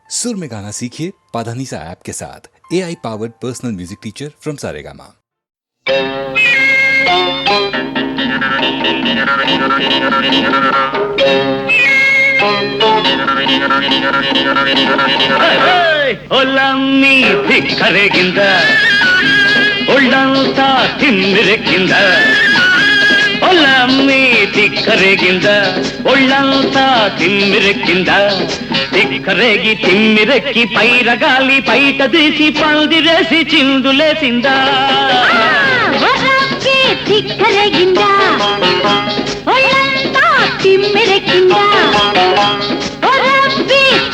सुर में गाना सीखिए पाधानीसा ऐप के साथ। AI powered personal music teacher from Saregama. ಒಲಮ್ಮಿ ಧಿಕ್ಕರೆಗಿಂದ ಒಳ್ಳಂತ ತಿಮ್ಮಿರಕ್ಕಿಂದ ಒಲಮ್ಮಿ ಧಿಕ್ಕರೆಗಿಂದ ಒಳ್ಳಂತ ತಿಮ್ಮಿರಕ್ಕಿಂದ ధిక్కరేగి తిమ్మిరెక్కి పైరగాలి పైట తీసి పందిరేసి చిందులేసిందా ధిక్కరేగిందా ఒళ్ళంతా తిమ్మిరెక్కిందా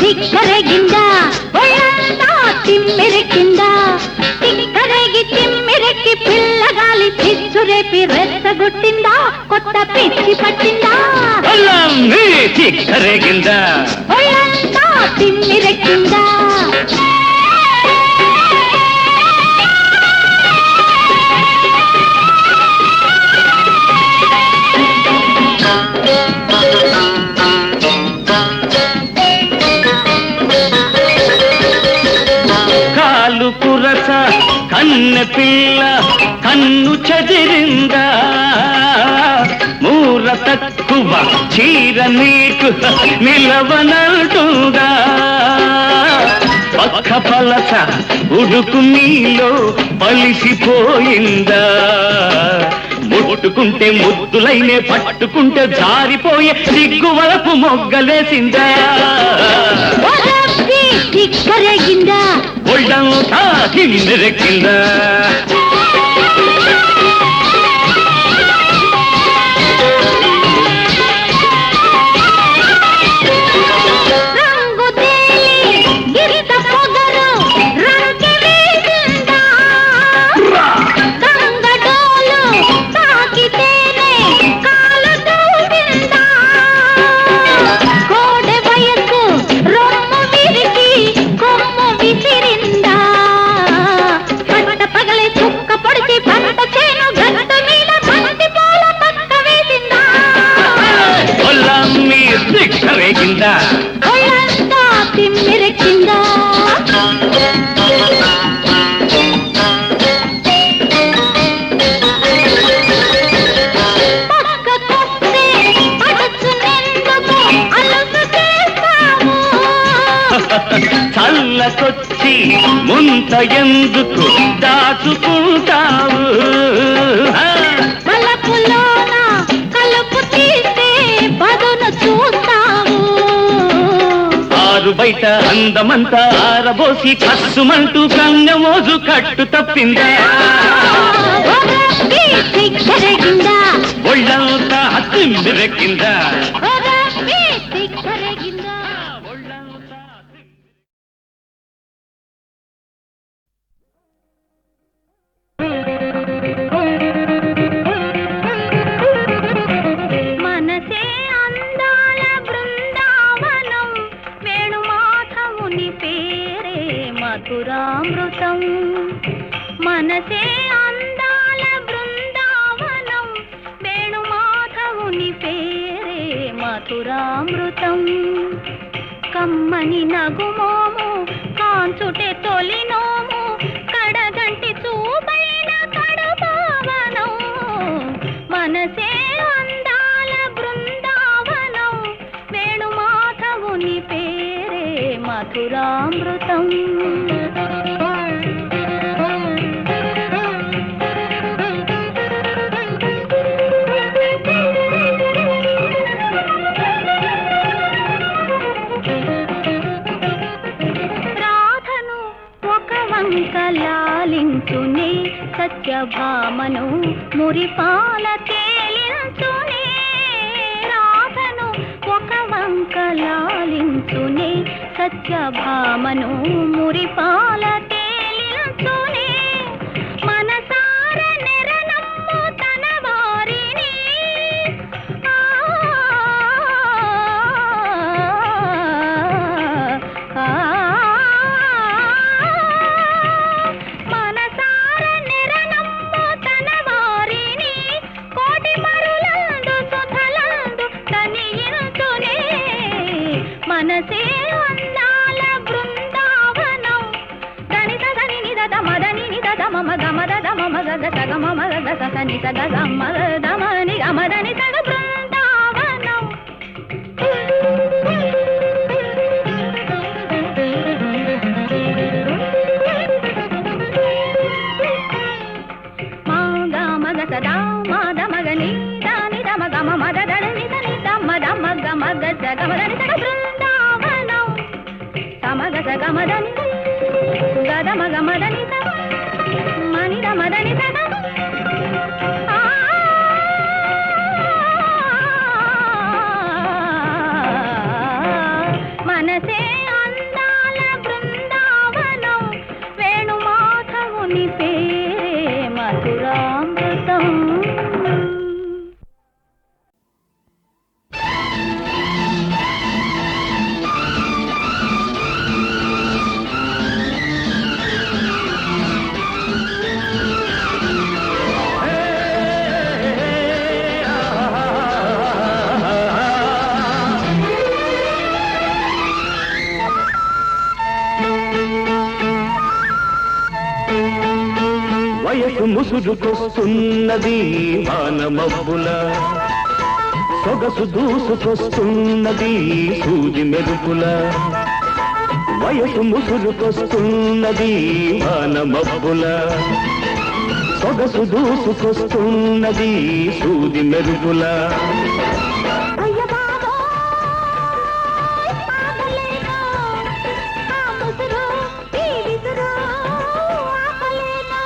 ధిక్కరేగిందా ఒళ్ళంతా తిమ్మిరెక్కిందా ధిక్కరేగి తిమ్మిరెక్కి పిల్లగాలి చిచ్చురేపి రెచ్చగొట్టిందా కొత్త పిచ్చి పట్టిందా ఒళ్ళమ్మి ధిక్కరేగిందా ఒళ్ళంతా తిమ్మిరెక్కిందా కాలు కురస కన్నె పిల్ల కన్ను చెదిరిందా మూర తక్కువ చీర నీకు నిలవనంటుందా పక్క పలస ఉడుకు నీలో పలిసిపోయిందా ముట్టుకుంటే ముద్దులైనే పట్టుకుంటే జారిపోయే సిగ్గు వలపు మొగ్గలేసిందా ధిక్కరేగిందా ఒళ్ళంతా తిమ్మిరెక్కిందా ఒళ్ళంతా తిమ్మిరెక్కిందా పక్కకొస్తే పడుచునెందుకు అలుసు చేస్తావు చల్లకొచ్చి ముంత ఎందుకు దాచుకుంటావు బలపులోన కలుపు తీస్తే పదును చూస్తావు ఆరు బయట అందమంతా ఆరబోసి కస్సుమంటూ కన్నెమోజు కట్టు తప్పిందా ధిక్కరేగిందా ఒళ్ళంతా తిమ్మిరెక్కిందా ధిక్కరేగిందా మనసే అందాల బృందావనం వేణుమాధవుని పేరే మధురామృతం మనసే అందాల బృందావనం వేణుమాధవుని పేరే మధురామృతం కమ్మని నగుమోము కాంచుటే తొలినోము కడగంటి చూపైన కడుపావనం మనసే అందాల బృందావనం వేణుమాధవుని పేరే మధురామృతం రాధను ఒక వంక లాలించునే సత్యభామను మురిపాల తేలించునే రాధను ఒక వంక లాలించునే సత్యభామను మురిపాల తేలించునే మనసార నెరనమ్ము తన వారిని మనసార నెరనమ్ము తన వారిని కోటి మరులందు సుధలందు తనియించునే మనసే అందాల బృందావనం గగ సగ మమ గగ సని సగ గమ గమని గమదని సగ బృందావనం మా గమ గ సదా మాద మగని దాని దమ గమ మద దని దని దమ దమ గమ గ సగ మదని సగ బృందావనం సమగ సగ మదని గద మగ మదని సగ మని దమ దని సగ మనసే అందాల బృందావనం వేణుమాధవుని పేరే మధురామృతం వయసు ముసురుకొస్తున్నది వానమబ్బుల సొగసు దూసుకొస్తున్నది సూది మెరుపుల వయసు ముసురుకొస్తున్నది వానమబ్బుల సొగసు దూసుకొస్తున్నది సూది మెరుపుల అయ్య బాబోయ్ ఆగలేను ఆ ముసురు ఈ విసురు ఆపలేను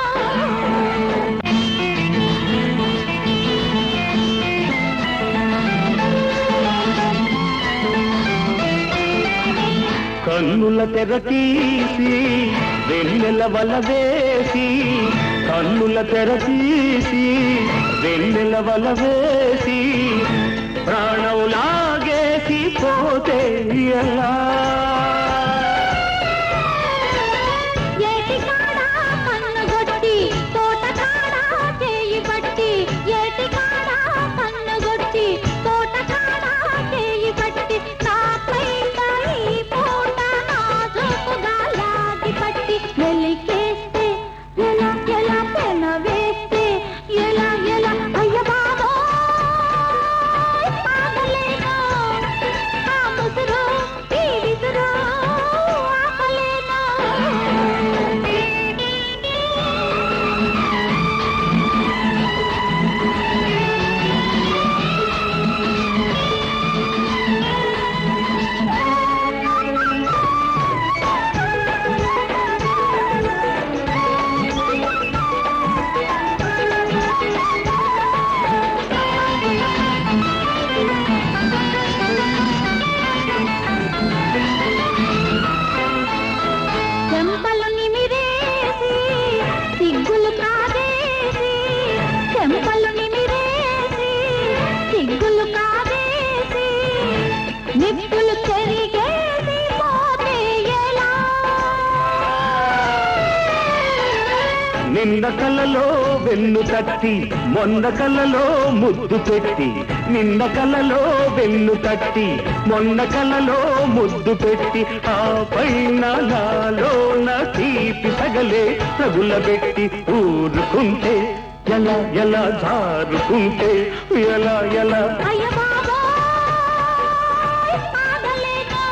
కన్నుల తెర తీసి వెన్నెల వల వేసి కన్నుల తెర తీసి వెన్నెల వల వేసి ప్రాణం లాగేసి పోతే ఎలా ఏటి కాడా కన్నుగొట్టి తోట కాడా చేయి పట్టి ఏటి కాడా కన్నుగొట్టి తోట కాడా చేయి పట్టి నాపై ఈ పూట నాజుకుగా లాగి పట్టి వెలికేస్తే ఎలా ఎలా పెన వేస్తే ఎలా ఎలా అయ్య బాబోయ్ ఆగలేను ఆ ముసురు ఈ విసురు ఆపలేను చెంపలు నిమిరేసి సిగ్గులు కాదేసి చెంపలు నిమిరేసి సిగ్గులు కాదేసి నిప్పులు చెరిగేసి పోతే ఎలా నిన్న కలలో వెన్ను తట్టి మొన్న కలలో ముద్దు పెట్టి నిన్న కలలో వెన్ను తట్టి మొన్న కలలో ముద్దు పెట్టి ఆ పైన నాలోన తీపి సగలే తగులబెట్టి ఊరుకుంటే ఎలా ఎలా జారుకుంటే ఎలా ఎలా అయ్య బాబోయ్ ఆగలేను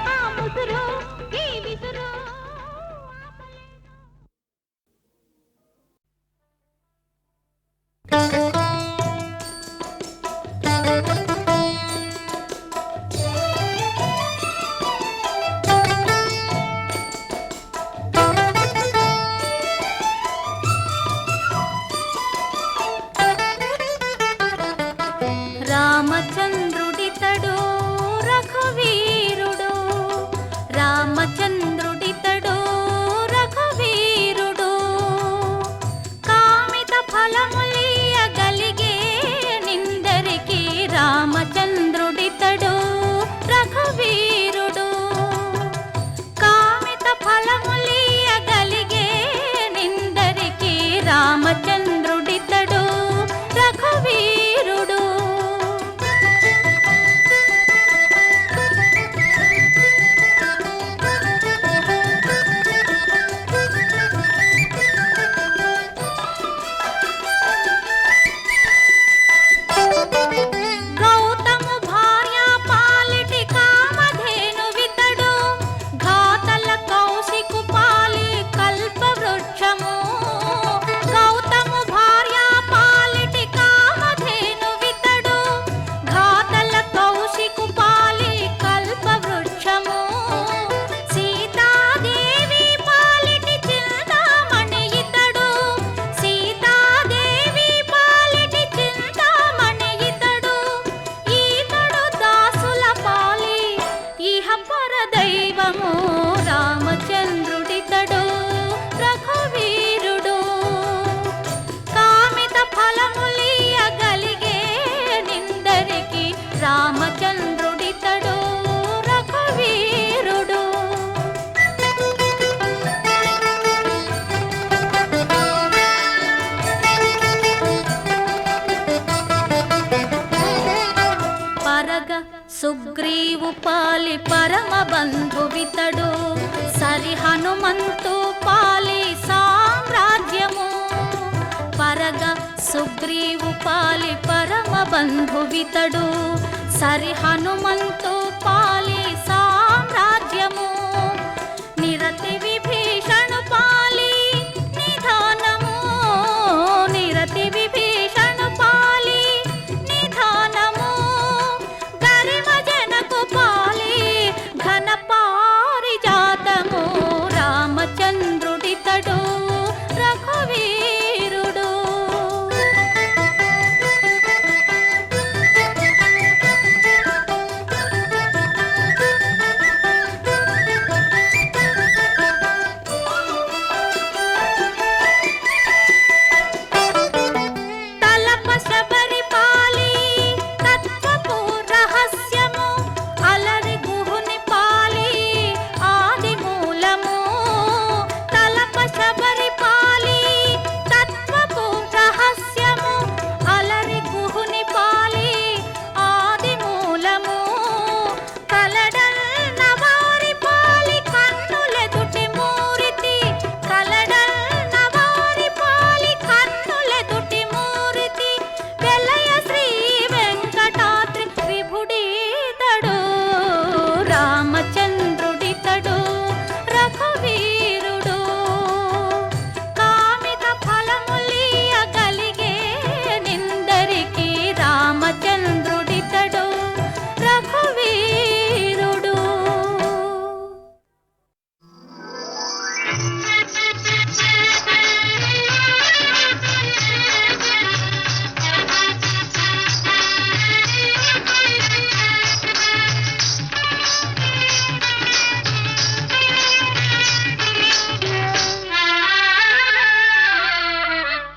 ఆ ముసురు ఈ విసురు రామచంద్రుడితడు రఘువీరుడు రామచంద్రుడితడు రఘువీరుడు కామిత ఫలములియగ బంధువితడు సరి హనుమంతు పాలి సామ్రాజ్యము పరగ సుగ్రీవు పాలి పరమ బంధువితడు సరి హనుమంతు పాలి సామ్రాజ్యము నిరతి విభీషణు పాలి నిధానము నిరతి విభీషణు పాలి నిధానము గరిమ జనకు పాలి ఘన పారిజాతము రామచంద్రుడితడు రఘువీరుడు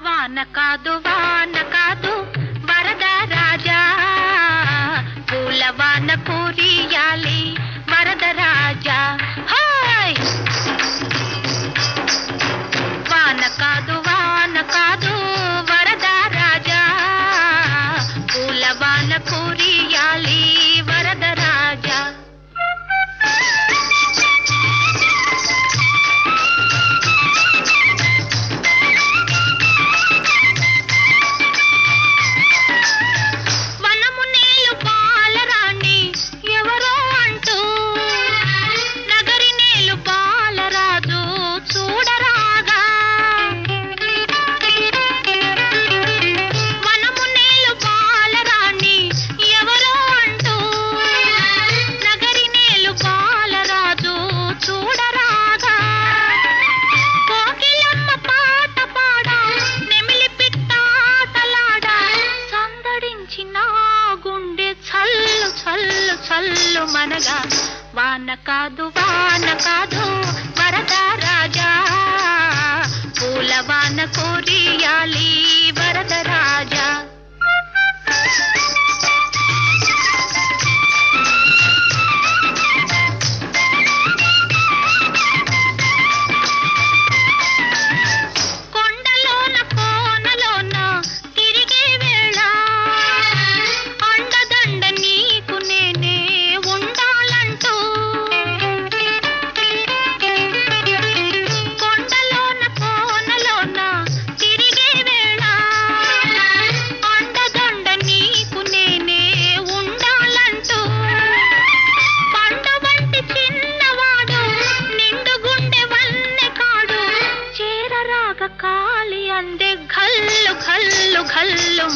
వాన కాదు వరద రాజా పూలవాన కోరియాలి వరద రాజా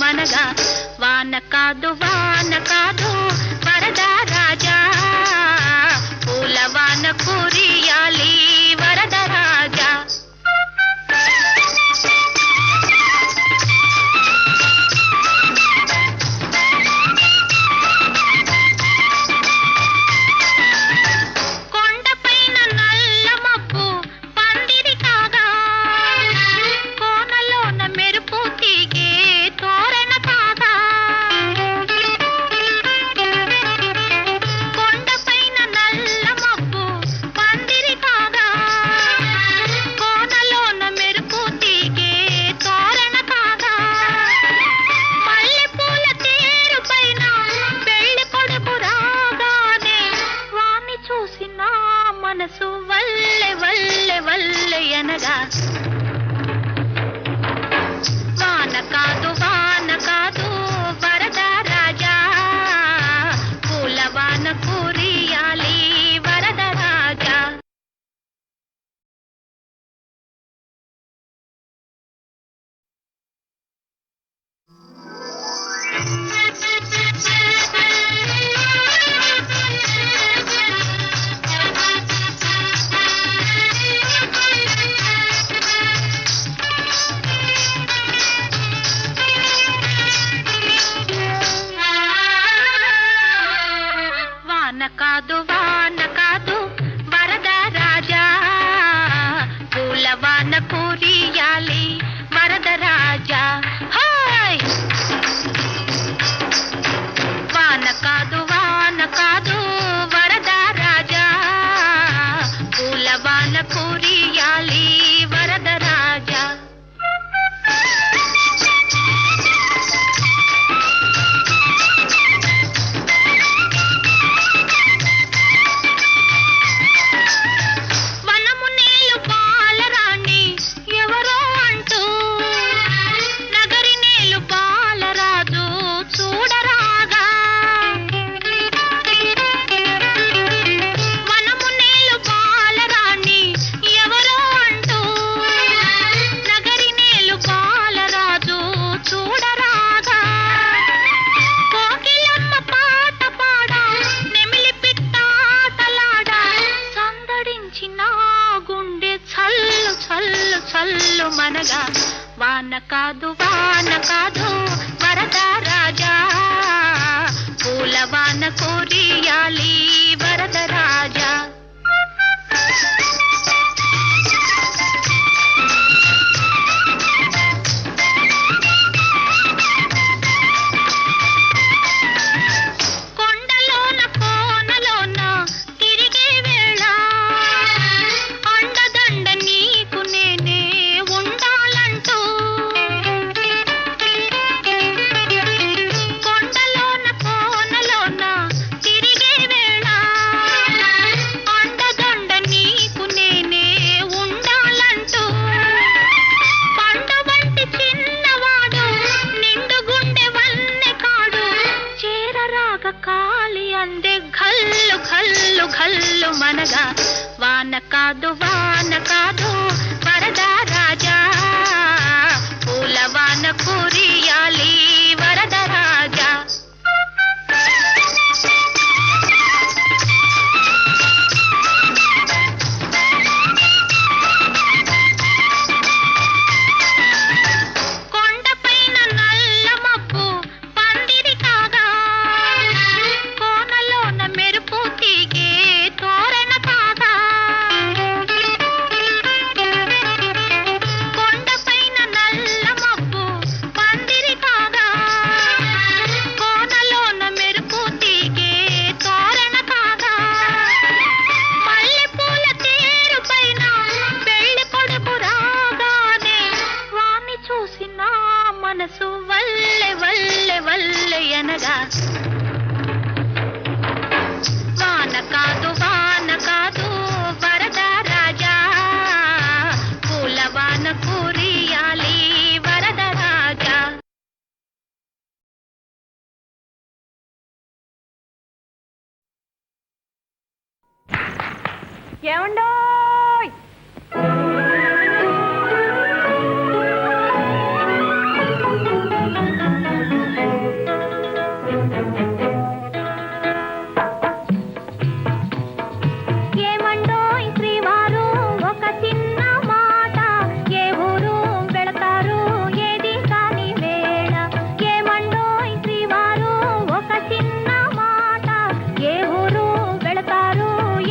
మనగా వాన కాదు వరద రాజా పూలవాన కురియాలి వరద రాజా కొండపైన నల్ల మబ్బు పందిరి కాగా కోనలోన మెరుపు తీగే తోరణ కాగా మనసు వల్లె వల్లె వల్లె అనగా వాన కాదు వరద రాజా పూల వాన కురియాలి వరద రాజా. వాన కాదు వరద రాజా పూల వాన కురియాలి వరద రాజా. హాయ్ వాన కాదు వరద రాజా పూల వాన కురియాలి వరద రాజా. మనగా వాన కాదు వరద రాజా పూల వాన కురియాలి వరద రాజా. కొండలోన కోనలోన తిరిగే వేళ అండదండ నీకు నేనే ఉండాలంటూ కొండలోన కోనలోన తిరిగే వేళ అండదండ నీకు నేనే ఉండాలంటూ పండు వంటి చిన్నవాడు నిండు గుండె వన్నె కాడు చేరరాగ కాలి అందే ఘల్లు ఘల్లు ఘల్లు మనగా వాన కాదు వరద రాజా పూల వాన కురియాలి వరద రాజా. కొండపైన నల్ల మబ్బు పందిరి కాగా కోనలోన మెరుపు తీగే తోరణ కాగా కొండపైన నల్ల మబ్బు పందిరి కాగా కోనలోన మెరుపు తీగే తోరణ కాగా మల్లెపూల తేరు పైన పెళ్లి కొడుకు రాగానే వాణ్ణి చూసిన మనసు వల్లె వల్లె వల్లె అనగా వాన కాదు వరద రాజా పూల వాన కురియాలి వరద రాజా. ఏమండోయ్ ఏమండోయ్ శ్రీవారు ఒక చిన్న మాట ఏ ఊరు వెళతారు ఏది కాని వేళ ఏమండోయ్ శ్రీవారు ఒక చిన్న మాట ఏ ఊరు వెళతారు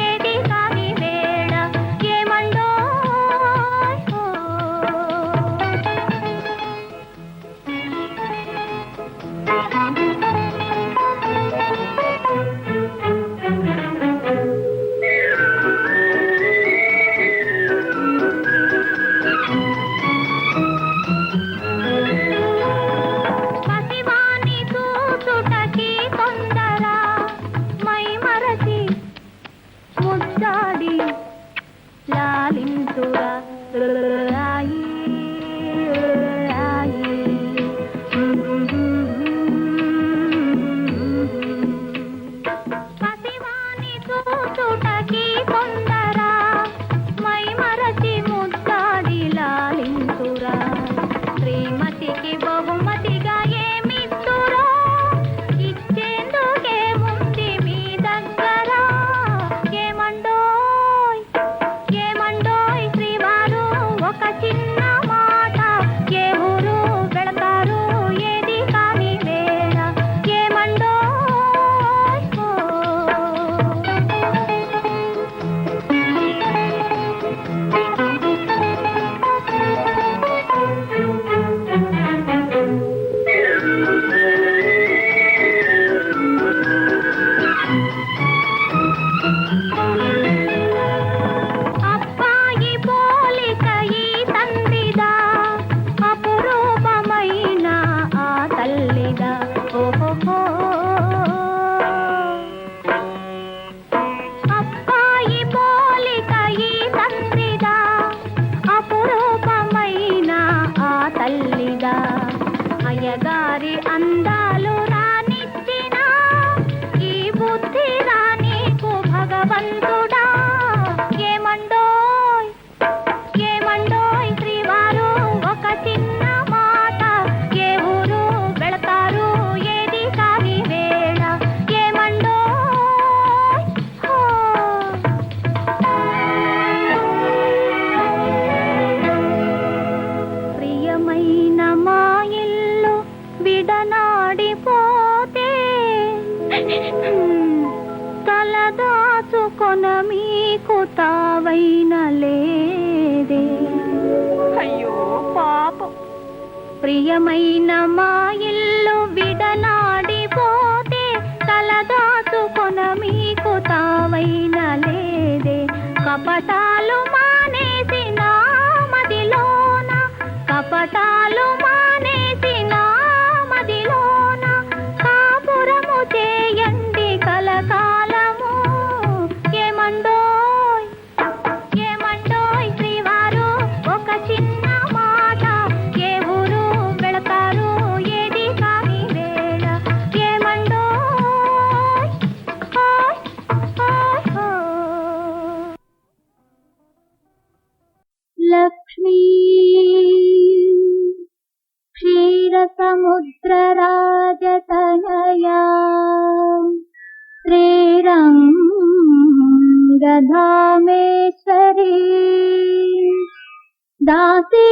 ఏది కాని వేళ ముద్దాడి లాలింతురా రాయి రాయి. పసివాని చూచుటకి తొందర మై మరచి ముద్దాడి లాలింతురా. శ్రీమతికి బహుమతిగా ఏమిస్తురా ఇచ్చేందుకే ముందు మీ దగ్గర. ఏమండోయ్ ఏమండోయ్ శ్రీవారు ఒక చిన్న మాట. ఏ ఊరు వెళతారు ఏది కాని వేళ. ఏమండోయ్ ఓ. అబ్బాయి పోలిక ఈ తండ్రిదా అపురూపమైన ఆ తల్లిదా. ఓహో అబ్బాయి పోలిక ఈ తండ్రిదా అపురూపమైన ఆ తల్లిదా. అయ్యగారి అందాలు రానిచ్చిన ఈ బుద్ధి రానీకు భగవంతుడా. ఏమండోయ్ ఏమండోయ్ శ్రీవారు ఒక చిన్న మాట. ఏ ఊరు వెళతారు ఏది కాని వేళ. ఏమండోయ్ హో. ప్రియమైన మా ఇల్లు విడనాడిపోతే తలదాచుకొన మీకు తావైన లేదే. అయ్యో పాపం. ప్రియమైన మా ఇల్లు విడనాడిపోతే తలదాచుకొన మీకు తావైన లేదే. కపటాలు మానేసిన మదిలోన కపటాలు మానేసిన మదిలోన కాపురము చేయండి కలకాలము. ఏమండోయ్ ఏమండోయ్ శ్రీవారు ఒక చిన్న మాట. ఏ ఊరు వెళతారు ఏది కాని వేళ. ఏమండోయ్ ఓయ్ ఓయ్ ఓయ్. లక్ష్మీ క్షీరసముద్రరాజతనయా శ్రీరంగధామేశ్వరీ దాసీ